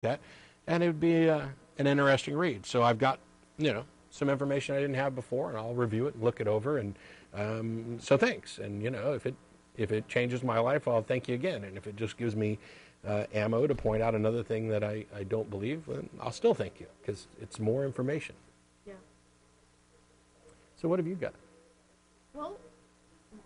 that, and it would be an interesting read. So I've got, some information I didn't have before, and I'll review it and look it over. And so thanks. And if it changes my life, I'll thank you again. And if it just gives me ammo to point out another thing that I don't believe, then I'll still thank you because it's more information. Yeah. So what have you got? Well,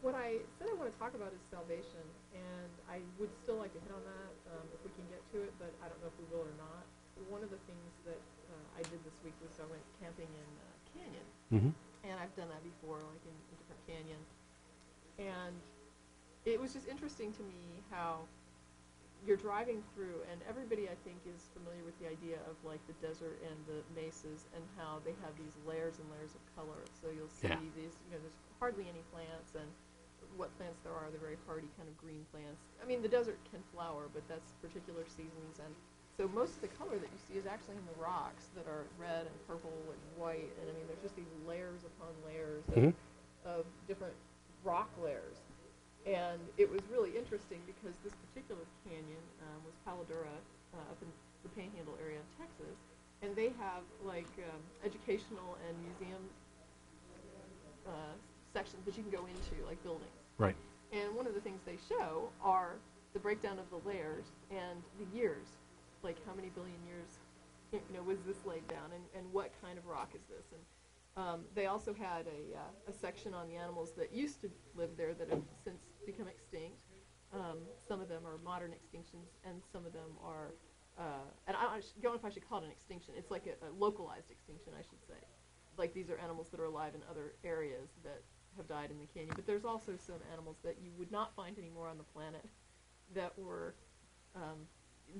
what I said I want to talk about is salvation, and I would still like to hit on that if we can get to it, but I don't know if we will or not. One of the things that I did this week was I went camping in Canyon, Mm-hmm. and I've done that before, like in different canyons, and it was just interesting to me how you're driving through, and everybody I think is familiar with the idea of like the desert and the mesas and how they have these layers and layers of color. So you'll see Yeah. these, there's hardly any plants, and what plants there are, they're very hardy kind of green plants. I mean, the desert can flower, but that's particular seasons, and so most of the color that you see is actually in the rocks that are red and purple and white, and I mean, there's just these layers upon layers Mm-hmm. of different rock layers. And it was really interesting because this particular canyon was Paladura up in the Panhandle area of Texas, and they have like educational and museum sections that you can go into, like buildings. Right. And one of the things they show are the breakdown of the layers and the years, like how many billion years, was this laid down, and what kind of rock is this? And they also had a section on the animals that used to live there that have since become extinct. Some of them are modern extinctions, and some of them are, and I don't know if I should call it an extinction. It's like a localized extinction, I should say. Like these are animals that are alive in other areas that have died in the canyon. But there's also some animals that you would not find anymore on the planet that were,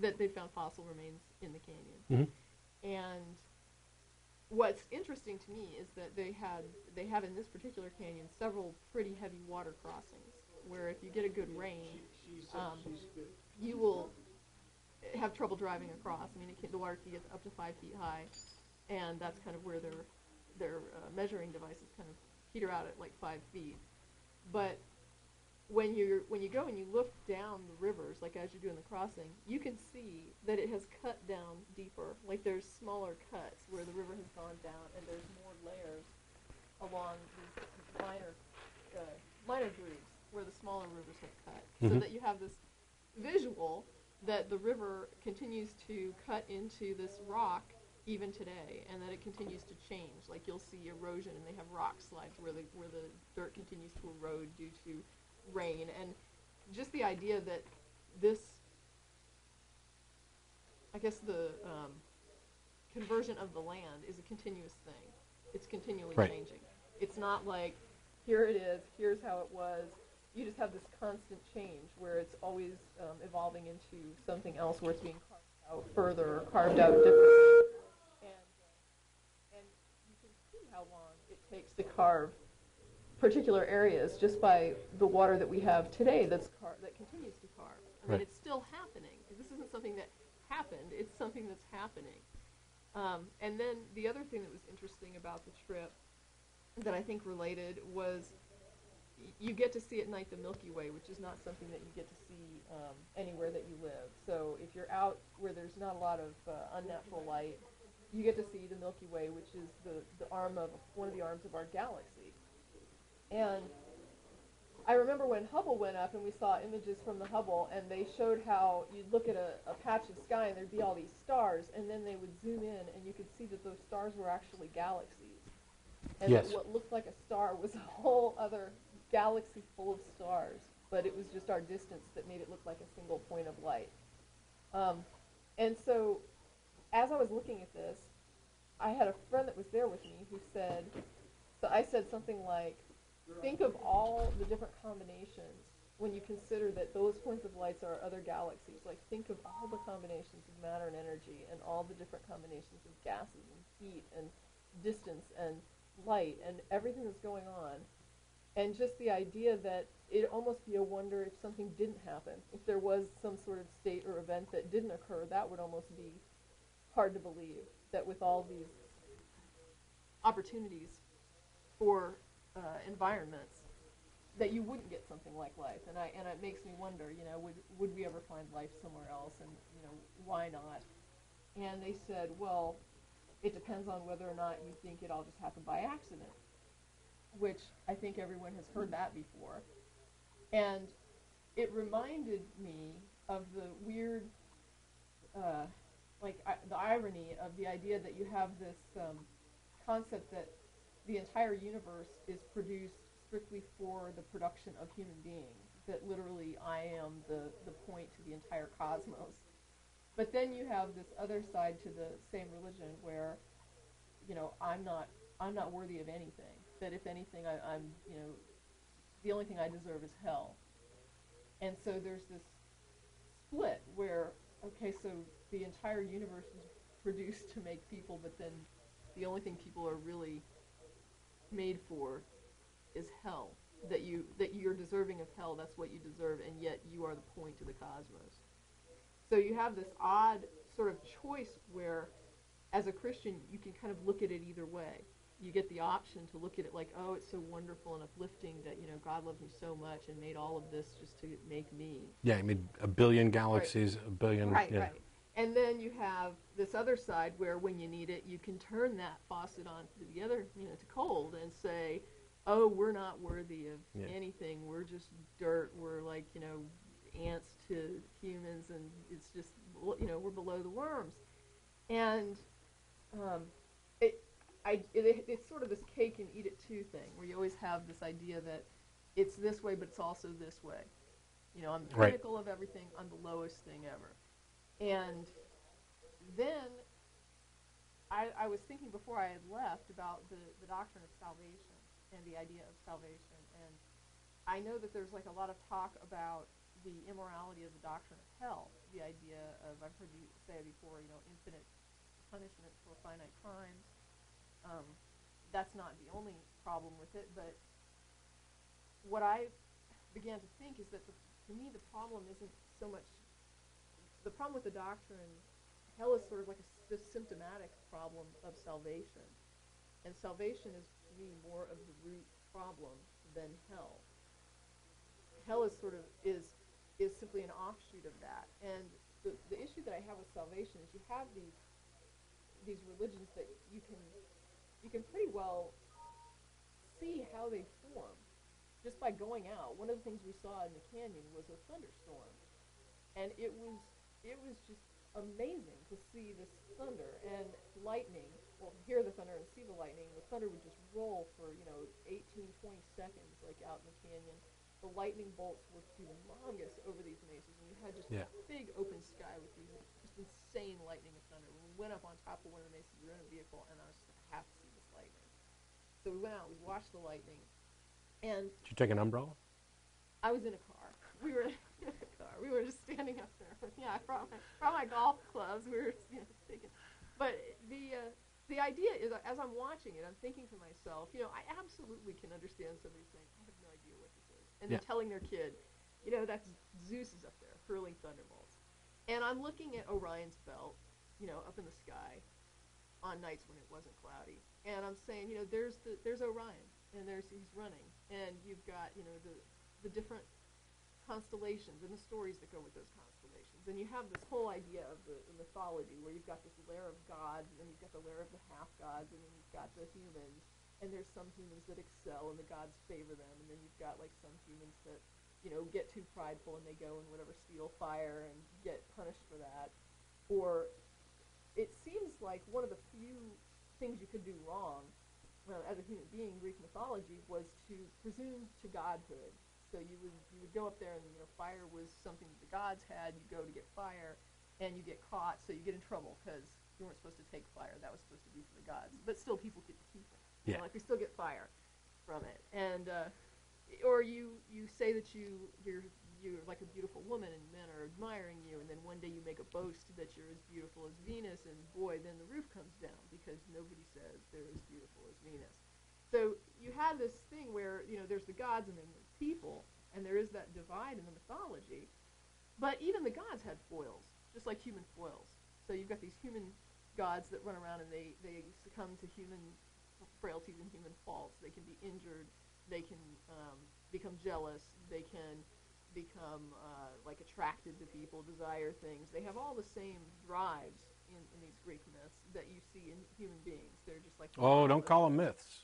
that they found fossil remains in the canyon. Mm-hmm. And what's interesting to me is that they have in this particular canyon several pretty heavy water crossings where if you get a good rain, you will have trouble driving across. I mean, the water can get up to 5 feet high, and that's kind of where their measuring devices kind of peter out at like 5 feet. But when you go and you look down the rivers, like as you're doing the crossing, you can see that it has cut down deeper. Like there's smaller cuts where the river has gone down, and there's more layers along these minor grooves where the smaller rivers have cut, so that you have this visual that the river continues to cut into this rock even today, and that it continues to change. Like you'll see erosion, and they have rock slides where the dirt continues to erode due to rain, and just the idea that this, I guess the conversion of the land is a continuous thing. It's continually Right. changing. It's not like, here it is, here's how it was. You just have this constant change where it's always evolving into something else, where it's being carved out further or carved out differently. And you can see how long it takes to carve particular areas just by the water that we have today that continues to carve. I mean, Right. it's still happening. This isn't something that happened. It's something that's happening. And then the other thing that was interesting about the trip that I think related was you get to see at night the Milky Way, which is not something that you get to see anywhere that you live. So if you're out where there's not a lot of unnatural light, you get to see the Milky Way, which is the arm of one of the arms of our galaxy. And I remember when Hubble went up and we saw images from the Hubble, and they showed how you'd look at a patch of sky and there'd be all these stars, and then they would zoom in and you could see that those stars were actually galaxies. And Yes. that what looked like a star was a whole other galaxy full of stars, but it was just our distance that made it look like a single point of light. And so as I was looking at this, I had a friend that was there with me who said, so I said something like, think of all the different combinations when you consider that those points of lights are other galaxies. Like, think of all the combinations of matter and energy and all the different combinations of gases and heat and distance and light and everything that's going on. And just the idea that it'd almost be a wonder if something didn't happen. If there was some sort of state or event that didn't occur, that would almost be hard to believe, that with all these opportunities for environments, that you wouldn't get something like life. And it makes me wonder, would we ever find life somewhere else, and why not? And they said, well, it depends on whether or not you think it all just happened by accident, which I think everyone has heard that before. And it reminded me of the weird, the irony of the idea that you have this concept that the entire universe is produced strictly for the production of human beings, that literally I am the point to the entire cosmos. But then you have this other side to the same religion where, I'm not worthy of anything. That if anything, I'm, the only thing I deserve is hell. And so there's this split where, okay, so the entire universe was produced to make people, but then the only thing people are really made for is hell. That you're deserving of hell, that's what you deserve, and yet you are the point to the cosmos. So you have this odd sort of choice where, as a Christian, you can kind of look at it either way. You get the option to look at it like, oh, it's so wonderful and uplifting that, God loves me so much and made all of this just to make me. Yeah, I mean, a billion galaxies, right. a billion. Right, yeah. right. And then you have this other side where when you need it, you can turn that faucet on to the other, to cold and say, oh, we're not worthy of anything. We're just dirt. We're like, ants to humans, and it's just, we're below the worms. And it's sort of this cake and eat it too thing, where you always have this idea that it's this way, but it's also this way. I'm the pinnacle of everything. I'm the lowest thing ever. And then I was thinking before I had left about the doctrine of salvation and the idea of salvation. And I know that there's like a lot of talk about the immorality of the doctrine of hell, the idea of, I've heard you say it before, infinite punishment for finite crimes. That's not the only problem with it, but what I began to think is that to me the problem isn't so much, the problem with the doctrine, hell is sort of like a symptomatic problem of salvation. And salvation is, to me, more of the root problem than hell. Hell is simply an offshoot of that. And the issue that I have with salvation is you have these religions that you can pretty well see how they form just by going out. One of the things we saw in the canyon was a thunderstorm, and it was just amazing to see this thunder and lightning. Well, hear the thunder and see the lightning. The thunder would just roll for 18, 20 seconds, like out in the canyon. The lightning bolts were humongous over these mesas, and you had just a big open sky with these just insane lightning and thunder. When we went up on top of one of the mesas, we were in a vehicle, and I was just like, I have to see this lightning. So we went out, we watched the lightning, and did you take an umbrella? I was in a car. We were in a car. We were just standing up there. Yeah, I brought my golf clubs. We were taking. But the idea is, as I'm watching it, I'm thinking to myself, I absolutely can understand somebody saying, I have no idea what this is, and then telling their kid, that's Zeus is up there hurling thunderbolts, and I'm looking at Orion's belt, up in the sky, on nights when it wasn't cloudy, and I'm saying, there's Orion, and he's running, and you've got the different constellations and the stories that go with those constellations. And you have this whole idea of the mythology where you've got this layer of gods, and then you've got the layer of the half-gods, and then you've got the humans, and there's some humans that excel and the gods favor them, and then you've got like some humans that, get too prideful and they go and whatever steal fire and get punished for that. Or it seems like one of the few things you could do wrong as a human being in Greek mythology was to presume to godhood. So you would go up there, and fire was something that the gods had. You go to get fire, and you get caught, so you get in trouble because you weren't supposed to take fire. That was supposed to be for the gods. But still, people get to keep it. Yeah. We still get fire from it. And or you say that you're like a beautiful woman, and men are admiring you, and then one day you make a boast that you're as beautiful as Venus, and boy, then the roof comes down because nobody says they're as beautiful as Venus. So you have this thing where, there's the gods and then there's people, and there is that divide in the mythology. But even the gods had foils, just like human foils. So you've got these human gods that run around, and they succumb to human frailties and human faults. They can be injured. They can become jealous. They can become attracted to people, desire things. They have all the same drives in these Greek myths that you see in human beings. They're just like Oh, don't call them myths.